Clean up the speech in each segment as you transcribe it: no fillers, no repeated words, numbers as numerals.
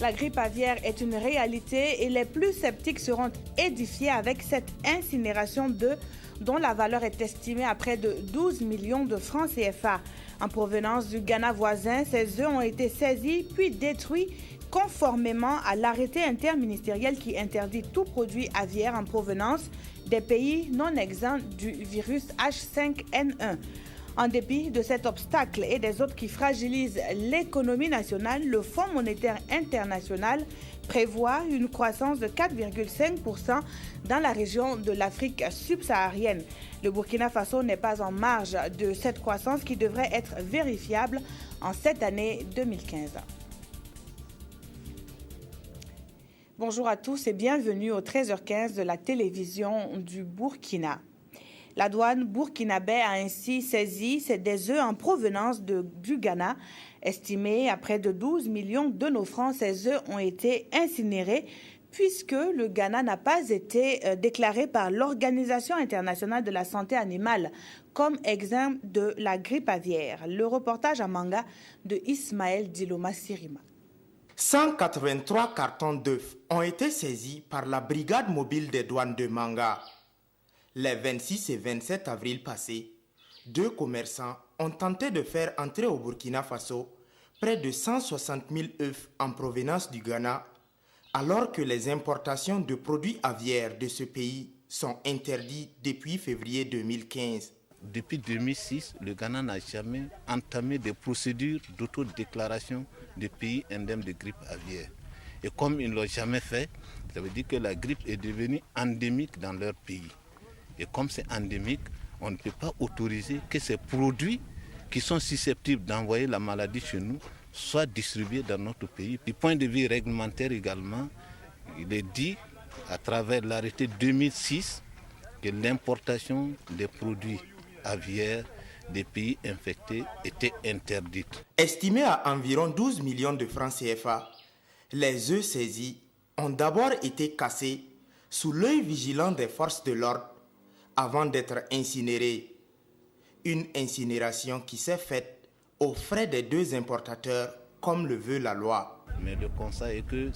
La grippe aviaire est une réalité et les plus sceptiques seront édifiés avec cette incinération d'œufs dont la valeur est estimée à près de 12 millions de francs CFA. En provenance du Ghana voisin, ces œufs ont été saisis puis détruits conformément à l'arrêté interministériel qui interdit tout produit aviaire en provenance des pays non exempts du virus H5N1. En dépit de cet obstacle et des autres qui fragilisent l'économie nationale, le Fonds monétaire international prévoit une croissance de 4,5% dans la région de l'Afrique subsaharienne. Le Burkina Faso n'est pas en marge de cette croissance qui devrait être vérifiable en cette année 2015. Bonjour à tous et bienvenue au 13h15 de la télévision du Burkina. La douane burkinabé a ainsi saisi des œufs en provenance du Ghana. Estimés à près de 12 millions de nos francs, ces œufs ont été incinérés puisque le Ghana n'a pas été déclaré par l'Organisation internationale de la santé animale comme exempt de la grippe aviaire. Le reportage à Manga de Ismaël Diloma Sirima. 183 cartons d'œufs ont été saisis par la brigade mobile des douanes de Manga. Les 26 et 27 avril passés, deux commerçants ont tenté de faire entrer au Burkina Faso près de 160 000 œufs en provenance du Ghana, alors que les importations de produits aviaires de ce pays sont interdites depuis février 2015. Depuis 2006, le Ghana n'a jamais entamé des procédures d'autodéclaration de pays indemnes de grippe aviaire. Et comme ils ne l'ont jamais fait, ça veut dire que la grippe est devenue endémique dans leur pays. Et comme c'est endémique, on ne peut pas autoriser que ces produits qui sont susceptibles d'envoyer la maladie chez nous soient distribués dans notre pays. Du point de vue réglementaire également, il est dit à travers l'arrêté 2006 que l'importation des produits aviaires des pays infectés était interdite. Estimés à environ 12 millions de francs CFA, les œufs saisis ont d'abord été cassés sous l'œil vigilant des forces de l'ordre avant d'être incinérés. Une incinération qui s'est faite aux frais des deux importateurs comme le veut la loi. Mais le constat est que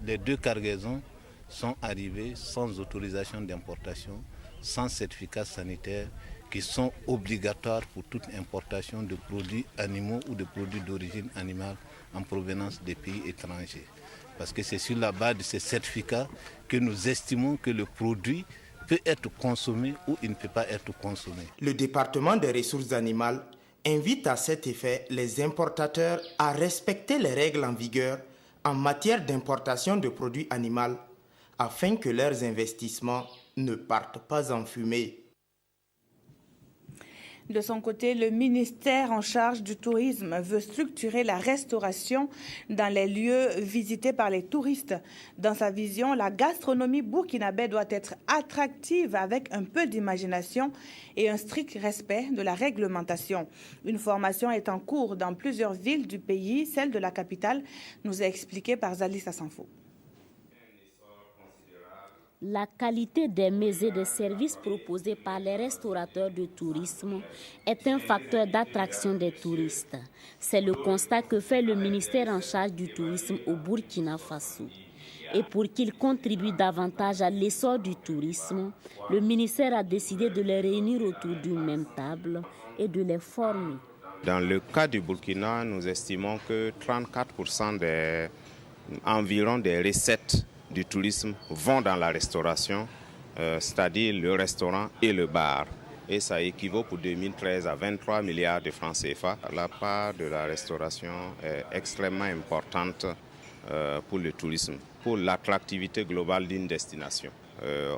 les deux cargaisons sont arrivées sans autorisation d'importation, sans certificat sanitaire, qui sont obligatoires pour toute importation de produits animaux ou de produits d'origine animale en provenance des pays étrangers. Parce que c'est sur la base de ces certificats que nous estimons que le produit peut être consommé ou il ne peut pas être consommé. Le département des ressources animales invite à cet effet les importateurs à respecter les règles en vigueur en matière d'importation de produits animaux afin que leurs investissements ne partent pas en fumée. De son côté, le ministère en charge du tourisme veut structurer la restauration dans les lieux visités par les touristes. Dans sa vision, la gastronomie burkinabé doit être attractive avec un peu d'imagination et un strict respect de la réglementation. Une formation est en cours dans plusieurs villes du pays, celle de la capitale, nous a expliqué par Zalissa Sanfo. La qualité des mets et des services proposés par les restaurateurs de tourisme est un facteur d'attraction des touristes. C'est le constat que fait le ministère en charge du tourisme au Burkina Faso. Et pour qu'il contribue davantage à l'essor du tourisme, le ministère a décidé de les réunir autour d'une même table et de les former. Dans le cas du Burkina, nous estimons que 34% environ des recettes du tourisme vont dans la restauration, c'est-à-dire le restaurant et le bar. Et ça équivaut pour 2013 à 23 milliards de francs CFA. La part de la restauration est extrêmement importante pour le tourisme, pour l'attractivité globale d'une destination.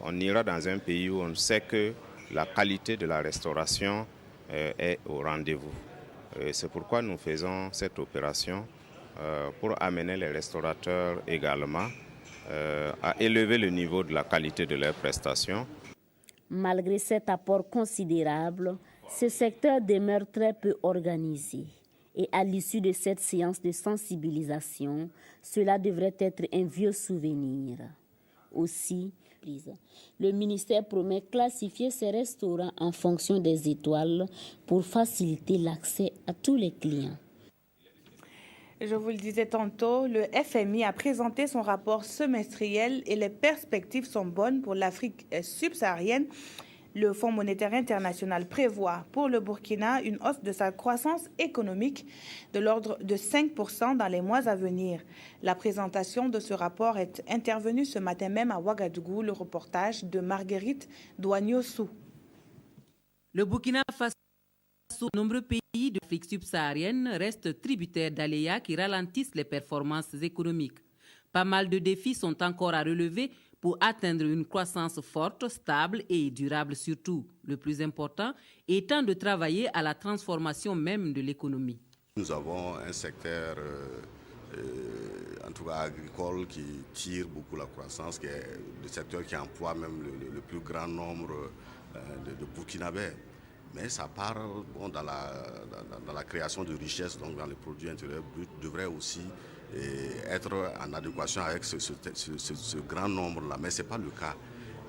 On ira dans un pays où on sait que la qualité de la restauration est au rendez-vous. C'est pourquoi nous faisons cette opération pour amener les restaurateurs également à élever le niveau de la qualité de leurs prestations. Malgré cet apport considérable, ce secteur demeure très peu organisé. Et à l'issue de cette séance de sensibilisation, cela devrait être un vieux souvenir. Aussi, le ministère promet classifier ces restaurants en fonction des étoiles pour faciliter l'accès à tous les clients. Je vous le disais tantôt, le FMI a présenté son rapport semestriel et les perspectives sont bonnes pour l'Afrique subsaharienne. Le Fonds monétaire international prévoit pour le Burkina une hausse de sa croissance économique de l'ordre de 5% dans les mois à venir. La présentation de ce rapport est intervenue ce matin même à Ouagadougou. Le reportage de Marguerite Douagnossou. Le Burkina Faso, de nombreux pays de l'Afrique subsaharienne restent tributaires d'aléas qui ralentissent les performances économiques. Pas mal de défis sont encore à relever pour atteindre une croissance forte, stable et durable surtout. Le plus important étant de travailler à la transformation même de l'économie. Nous avons un secteur, en tout cas agricole, qui tire beaucoup la croissance, qui est le secteur qui emploie même le plus grand nombre de Burkinabés. Mais ça part dans la création de richesses, donc dans les produits intérieurs bruts, devrait aussi être en adéquation avec ce grand nombre-là. Mais ce n'est pas le cas.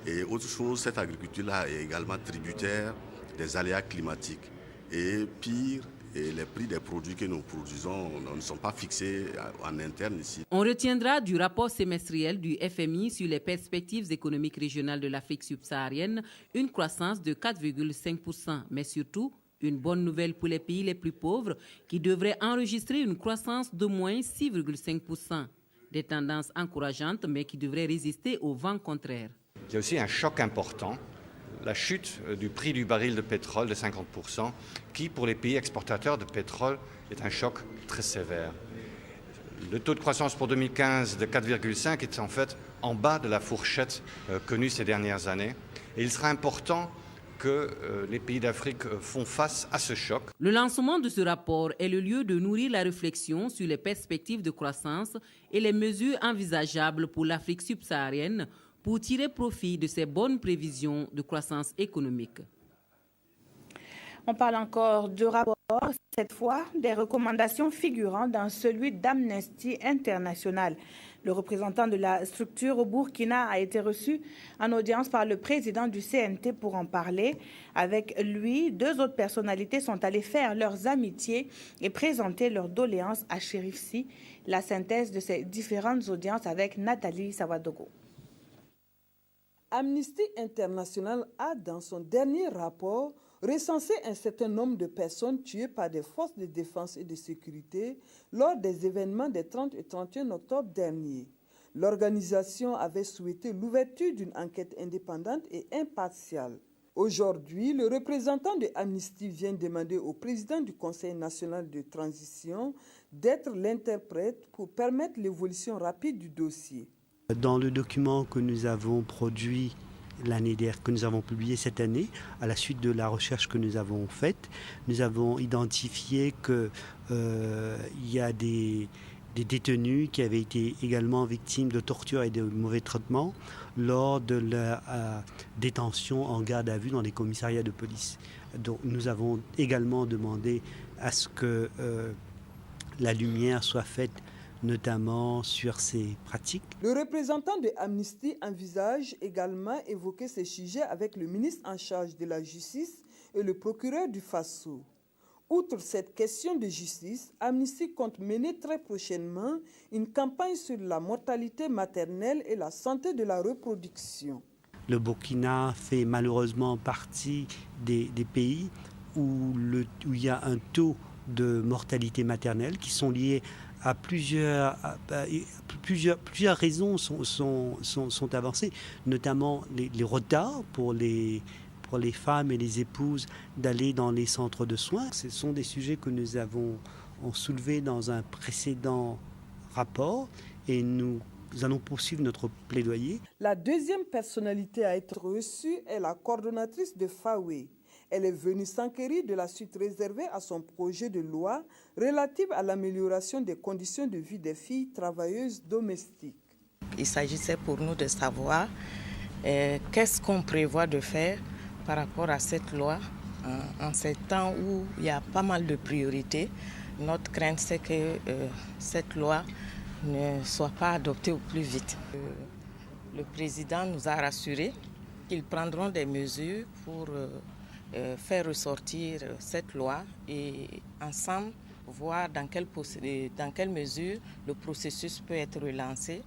Et autre chose, cette agriculture-là est également tributaire des aléas climatiques. Et pire, les prix des produits que nous produisons ne sont pas fixés en interne ici. On retiendra du rapport semestriel du FMI sur les perspectives économiques régionales de l'Afrique subsaharienne une croissance de 4,5%, mais surtout une bonne nouvelle pour les pays les plus pauvres qui devraient enregistrer une croissance de moins 6,5%. Des tendances encourageantes mais qui devraient résister au vent contraire. Il y a aussi un choc important, la chute du prix du baril de pétrole de 50%, qui pour les pays exportateurs de pétrole est un choc très sévère. Le taux de croissance pour 2015 de 4,5 est en fait en bas de la fourchette connue ces dernières années. Et il sera important que les pays d'Afrique font face à ce choc. Le lancement de ce rapport est le lieu de nourrir la réflexion sur les perspectives de croissance et les mesures envisageables pour l'Afrique subsaharienne pour tirer profit de ces bonnes prévisions de croissance économique. On parle encore de rapport, cette fois des recommandations figurant dans celui d'Amnesty International. Le représentant de la structure au Burkina a été reçu en audience par le président du CNT pour en parler. Avec lui, 2 autres personnalités sont allées faire leurs amitiés et présenter leurs doléances à Chérif Sy. La synthèse de ces différentes audiences avec Nathalie Sawadogo. Amnesty International a, dans son dernier rapport, recensé un certain nombre de personnes tuées par des forces de défense et de sécurité lors des événements des 30 et 31 octobre dernier. L'organisation avait souhaité l'ouverture d'une enquête indépendante et impartiale. Aujourd'hui, le représentant de Amnesty vient demander au président du Conseil national de transition d'être l'interprète pour permettre l'évolution rapide du dossier. Dans le document que nous avons produit l'année dernière, que nous avons publié cette année, à la suite de la recherche que nous avons faite, nous avons identifié qu'il y a des détenus qui avaient été également victimes de torture et de mauvais traitements lors de leur détention en garde à vue dans les commissariats de police. Donc, nous avons également demandé à ce que la lumière soit faite notamment sur ces pratiques. Le représentant de Amnesty envisage également évoquer ces sujets avec le ministre en charge de la justice et le procureur du Faso. Outre cette question de justice, Amnesty compte mener très prochainement une campagne sur la mortalité maternelle et la santé de la reproduction. Le Burkina fait malheureusement partie des pays où il y a un taux de mortalité maternelle qui sont liés à plusieurs raisons sont avancées, notamment les retards pour les femmes et les épouses d'aller dans les centres de soins. Ce sont des sujets que nous avons soulevés dans un précédent rapport et nous allons poursuivre notre plaidoyer. La deuxième personnalité à être reçue est la coordonnatrice de FAWE. Elle est venue s'enquérir de la suite réservée à son projet de loi relative à l'amélioration des conditions de vie des filles travailleuses domestiques. Il s'agissait pour nous de savoir qu'est-ce qu'on prévoit de faire par rapport à cette loi en ces temps où il y a pas mal de priorités. Notre crainte, c'est que cette loi ne soit pas adoptée au plus vite. Le président nous a rassurés qu'ils prendront des mesures pour faire ressortir cette loi et ensemble, voir dans quelle mesure le processus peut être relancé.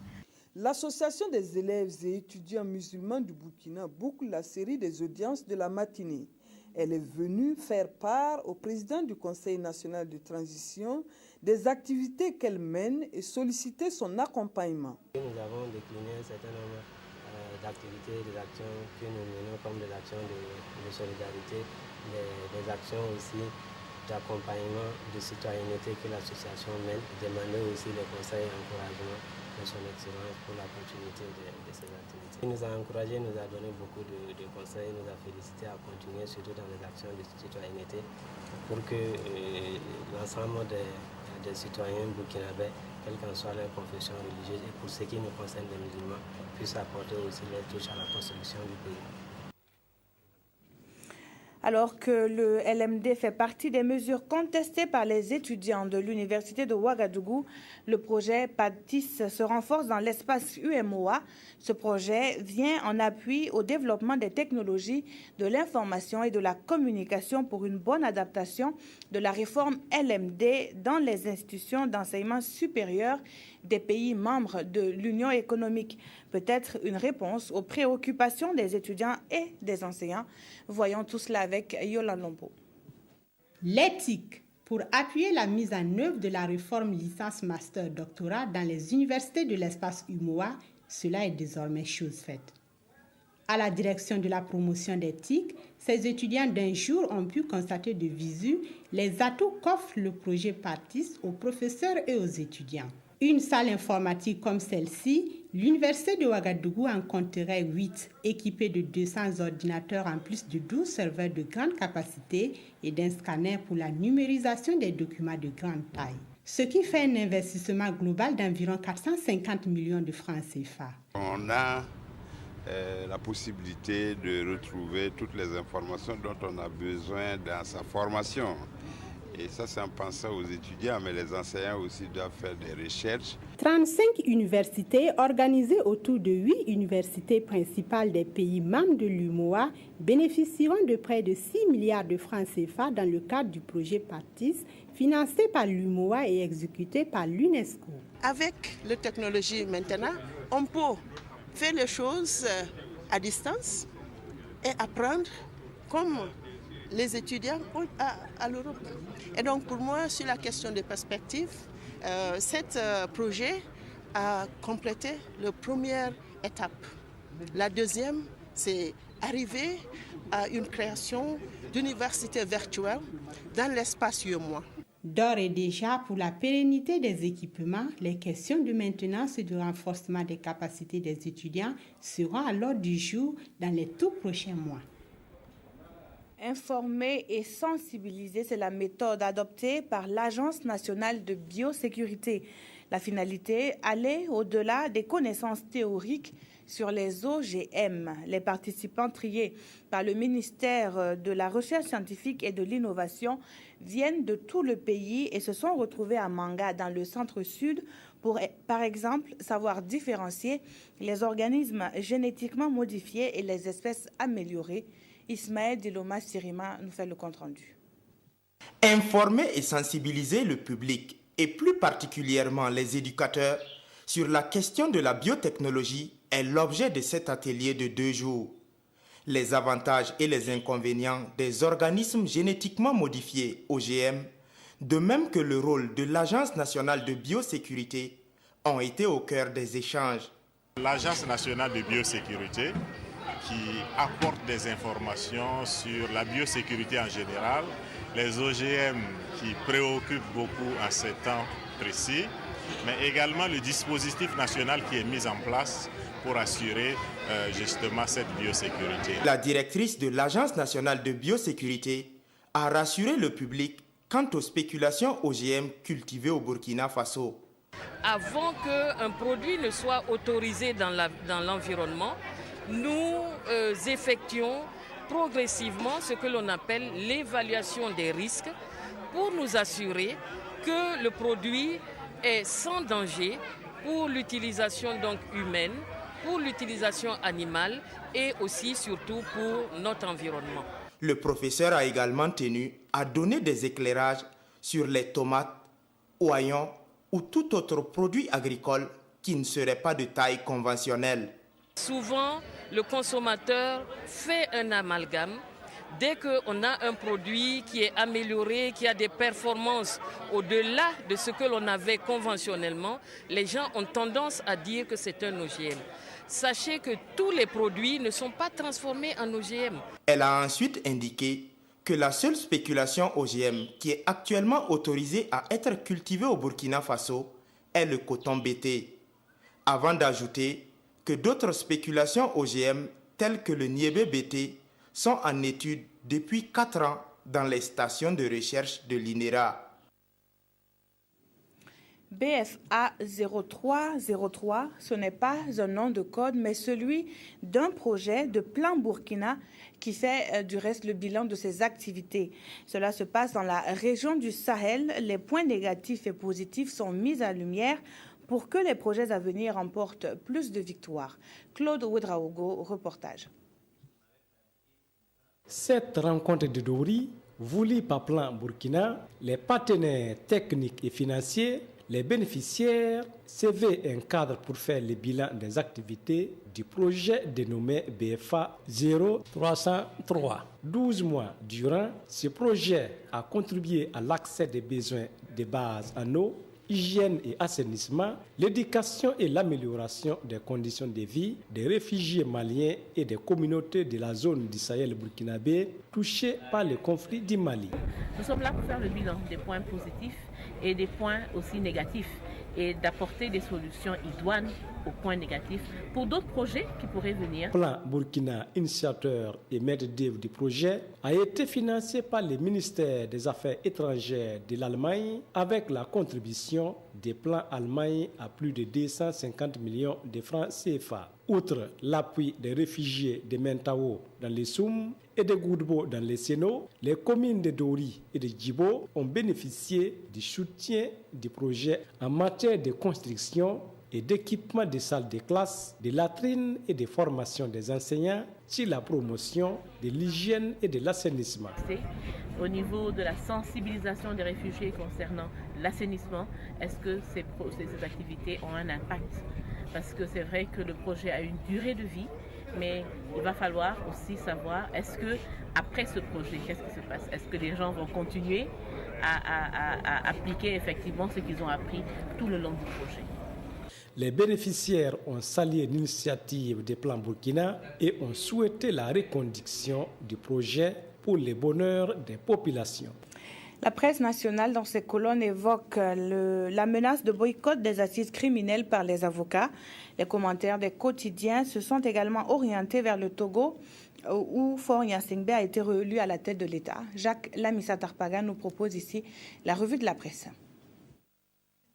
L'Association des élèves et étudiants musulmans du Burkina boucle la série des audiences de la matinée. Elle est venue faire part au président du Conseil national de transition des activités qu'elle mène et solliciter son accompagnement. Nous avons décliné un certain nombre d'activités, des actions que nous menons comme des actions de solidarité, des actions aussi d'accompagnement de citoyenneté que l'association mène, demander aussi les conseils et encouragements de son excellence pour la continuité de ces activités. Il nous a encouragés, nous a donné beaucoup de conseils, nous a félicité à continuer surtout dans les actions de citoyenneté pour que l'ensemble des citoyens burkinabés, quelle qu'en soit leur confession religieuse et pour ce qui nous concerne les musulmans, puissent apporter aussi leur touche à la construction du pays. Alors que le LMD fait partie des mesures contestées par les étudiants de l'université de Ouagadougou, le projet PADTIS se renforce dans l'espace UMOA. Ce projet vient en appui au développement des technologies de l'information et de la communication pour une bonne adaptation de la réforme LMD dans les institutions d'enseignement supérieur des pays membres de l'Union économique. Peut-être une réponse aux préoccupations des étudiants et des enseignants. Voyons tout cela avec Yolande Lombo. L'éthique pour appuyer la mise en œuvre de la réforme licence-master-doctorat dans les universités de l'espace UMOA, cela est désormais chose faite. À la direction de la promotion d'éthique, ces étudiants d'un jour ont pu constater de visu les atouts qu'offre le projet PADTIS aux professeurs et aux étudiants. Une salle informatique comme celle-ci, l'université de Ouagadougou en compterait 8, équipée de 200 ordinateurs en plus de 12 serveurs de grande capacité et d'un scanner pour la numérisation des documents de grande taille. Ce qui fait un investissement global d'environ 450 millions de francs CFA. On a la possibilité de retrouver toutes les informations dont on a besoin dans sa formation. Et ça, c'est en pensant aux étudiants, mais les enseignants aussi doivent faire des recherches. 35 universités organisées autour de 8 universités principales des pays membres de l'UMOA bénéficieront de près de 6 milliards de francs CFA dans le cadre du projet PADTIS, financé par l'UMOA et exécuté par l'UNESCO. Avec la technologie maintenant, on peut faire les choses à distance et apprendre comme les étudiants à l'Europe. Et donc pour moi, sur la question des perspectives, ce projet a complété la première étape. La deuxième, c'est arriver à une création d'universités virtuelles dans l'espace UMOA. D'ores et déjà, pour la pérennité des équipements, les questions de maintenance et de renforcement des capacités des étudiants seront à l'ordre du jour dans les tout prochains mois. Informer et sensibiliser, c'est la méthode adoptée par l'Agence nationale de biosécurité. La finalité, aller au-delà des connaissances théoriques sur les OGM. Les participants triés par le ministère de la Recherche scientifique et de l'Innovation viennent de tout le pays et se sont retrouvés à Manga, dans le centre-sud, pour, par exemple, savoir différencier les organismes génétiquement modifiés et les espèces améliorées. Ismaël Diloma Sirima nous fait le compte-rendu. Informer et sensibiliser le public, et plus particulièrement les éducateurs, sur la question de la biotechnologie est l'objet de cet atelier de 2 jours. Les avantages et les inconvénients des organismes génétiquement modifiés, OGM, de même que le rôle de l'Agence nationale de biosécurité, ont été au cœur des échanges. L'Agence nationale de biosécurité, qui apporte des informations sur la biosécurité en général, les OGM qui préoccupent beaucoup à ces temps précis, mais également le dispositif national qui est mis en place pour assurer justement cette biosécurité. La directrice de l'Agence nationale de biosécurité a rassuré le public quant aux spéculations OGM cultivées au Burkina Faso. Avant qu'un produit ne soit autorisé dans l'environnement, nous effectuons progressivement ce que l'on appelle l'évaluation des risques pour nous assurer que le produit est sans danger pour l'utilisation donc humaine, pour l'utilisation animale et aussi surtout pour notre environnement. Le professeur a également tenu à donner des éclairages sur les tomates, oignons ou tout autre produit agricole qui ne serait pas de taille conventionnelle. Souvent, le consommateur fait un amalgame. Dès qu'on a un produit qui est amélioré, qui a des performances au-delà de ce que l'on avait conventionnellement, les gens ont tendance à dire que c'est un OGM. Sachez que tous les produits ne sont pas transformés en OGM. Elle a ensuite indiqué que la seule spéculation OGM qui est actuellement autorisée à être cultivée au Burkina Faso est le coton bété. Avant d'ajouter que d'autres spéculations OGM telles que le niébé bété sont en étude depuis 4 ans dans les stations de recherche de l'INERA. BFA 0303, ce n'est pas un nom de code, mais celui d'un projet de Plan Burkina qui fait du reste le bilan de ses activités. Cela se passe dans la région du Sahel. Les points négatifs et positifs sont mis en lumière pour que les projets à venir remportent plus de victoires. Claude Ouedraogo, reportage. Cette rencontre de Dori, voulue par Plan Burkina, les partenaires techniques et financiers, les bénéficiaires, CV un cadre pour faire le bilan des activités du projet dénommé BFA 0303. 12 mois durant, ce projet a contribué à l'accès des besoins de base en eau, hygiène et assainissement, l'éducation et l'amélioration des conditions de vie des réfugiés maliens et des communautés de la zone du Sahel burkinabé touchées par le conflit du Mali. Nous sommes là pour faire le bilan des points positifs et des points aussi négatifs et d'apporter des solutions idoines aux points négatifs pour d'autres projets qui pourraient venir. Plan Burkina, initiateur et maître d'œuvre du projet, a été financé par le ministère des Affaires étrangères de l'Allemagne avec la contribution des plans allemands à plus de 250 millions de francs CFA. Outre l'appui des réfugiés de Mentao dans les Soum et de Goudbo dans les Sénaux, les communes de Dori et de Djibo ont bénéficié du soutien du projet en matière de construction et d'équipement des salles de classe, de latrines et de formation des enseignants sur la promotion de l'hygiène et de l'assainissement. Au niveau de la sensibilisation des réfugiés concernant l'assainissement, est-ce que ces activités ont un impact? Parce que c'est vrai que le projet a une durée de vie, mais il va falloir aussi savoir, est-ce que après ce projet, qu'est-ce qui se passe? Est-ce que les gens vont continuer à appliquer effectivement ce qu'ils ont appris tout le long du projet? Les bénéficiaires ont salué l'initiative des plans Burkina et ont souhaité la reconduction du projet pour le bonheur des populations. La presse nationale, dans ses colonnes, évoque la menace de boycott des assises criminelles par les avocats. Les commentaires des quotidiens se sont également orientés vers le Togo, où Faure Gnassingbé a été réélu à la tête de l'État. Jacques Lamissa Tarpaga nous propose ici la revue de la presse.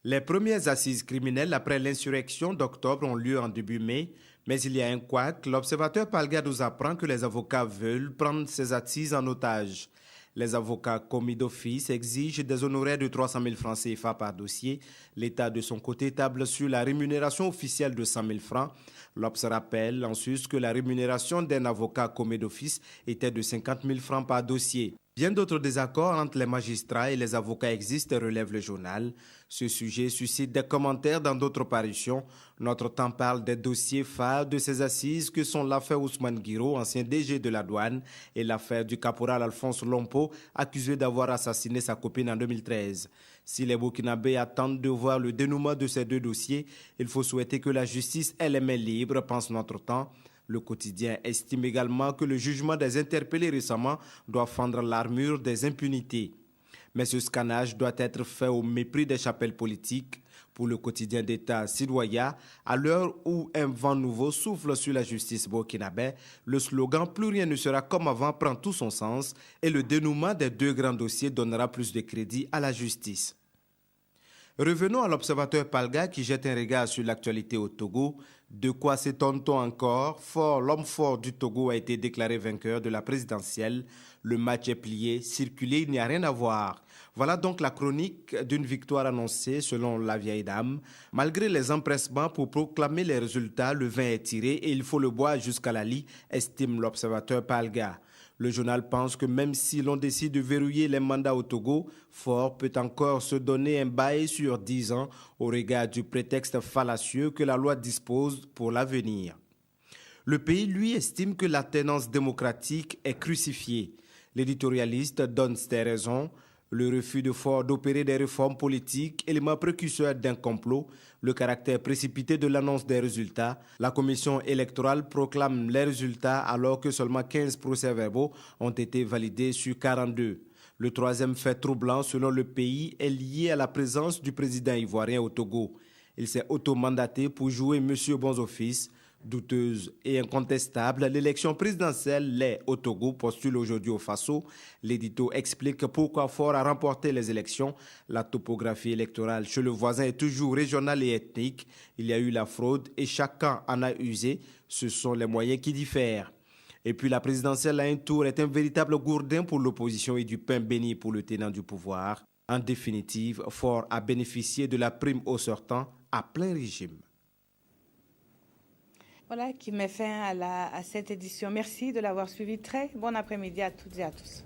Les premières assises criminelles après l'insurrection d'octobre ont lieu en début mai, mais il y a un couac. L'observateur Palga nous apprend que les avocats veulent prendre ces assises en otage. Les avocats commis d'office exigent des honoraires de 300 000 francs CFA par dossier. L'État, de son côté, table sur la rémunération officielle de 100 000 francs. L'Obs rappelle en sus que la rémunération d'un avocat commis d'office était de 50 000 francs par dossier. Bien d'autres désaccords entre les magistrats et les avocats existent, relève le journal. Ce sujet suscite des commentaires dans d'autres parutions. Notre Temps parle des dossiers phares de ces assises que sont l'affaire Ousmane Guiro, ancien DG de la douane, et l'affaire du caporal Alphonse Lompo, accusé d'avoir assassiné sa copine en 2013. Si les Burkinabés attendent de voir le dénouement de ces deux dossiers, il faut souhaiter que la justice ait les mains libres, pense Notre Temps. Le quotidien estime également que le jugement des interpellés récemment doit fendre l'armure des impunités. Mais ce scannage doit être fait au mépris des chapelles politiques. Pour le quotidien d'État Sidoya, à l'heure où un vent nouveau souffle sur la justice burkinabé, le slogan « Plus rien ne sera comme avant » prend tout son sens et le dénouement des deux grands dossiers donnera plus de crédit à la justice. Revenons à l'observateur Palga qui jette un regard sur l'actualité au Togo. De quoi s'étonne-t-on encore? Faure, l'homme fort du Togo, a été déclaré vainqueur de la présidentielle. Le match est plié, circulé, il n'y a rien à voir. Voilà donc la chronique d'une victoire annoncée selon la vieille dame. Malgré les empressements pour proclamer les résultats, le vin est tiré et il faut le boire jusqu'à la lie, estime l'observateur Palga. Le journal pense que même si l'on décide de verrouiller les mandats au Togo, Faure peut encore se donner un bail sur 10 ans au regard du prétexte fallacieux que la loi dispose pour l'avenir. Le pays, lui, estime que la tenance démocratique est crucifiée. L'éditorialiste donne ses raisons. Le refus de Faure d'opérer des réformes politiques, élément précurseur d'un complot, le caractère précipité de l'annonce des résultats. La commission électorale proclame les résultats alors que seulement 15 procès-verbaux ont été validés sur 42. Le troisième fait troublant selon le pays est lié à la présence du président ivoirien au Togo. Il s'est automandaté pour jouer M. Bonzofis. Douteuse et incontestable, l'élection présidentielle l'est au Togo, postule aujourd'hui au Faso. L'édito explique pourquoi Faure a remporté les élections. La topographie électorale chez le voisin est toujours régionale et ethnique. Il y a eu la fraude et chacun en a usé. Ce sont les moyens qui diffèrent. Et puis la présidentielle à un tour est un véritable gourdin pour l'opposition et du pain béni pour le tenant du pouvoir. En définitive, Faure a bénéficié de la prime au sortant à plein régime. Voilà qui met fin à cette édition. Merci de l'avoir suivi. Très bon après-midi à toutes et à tous.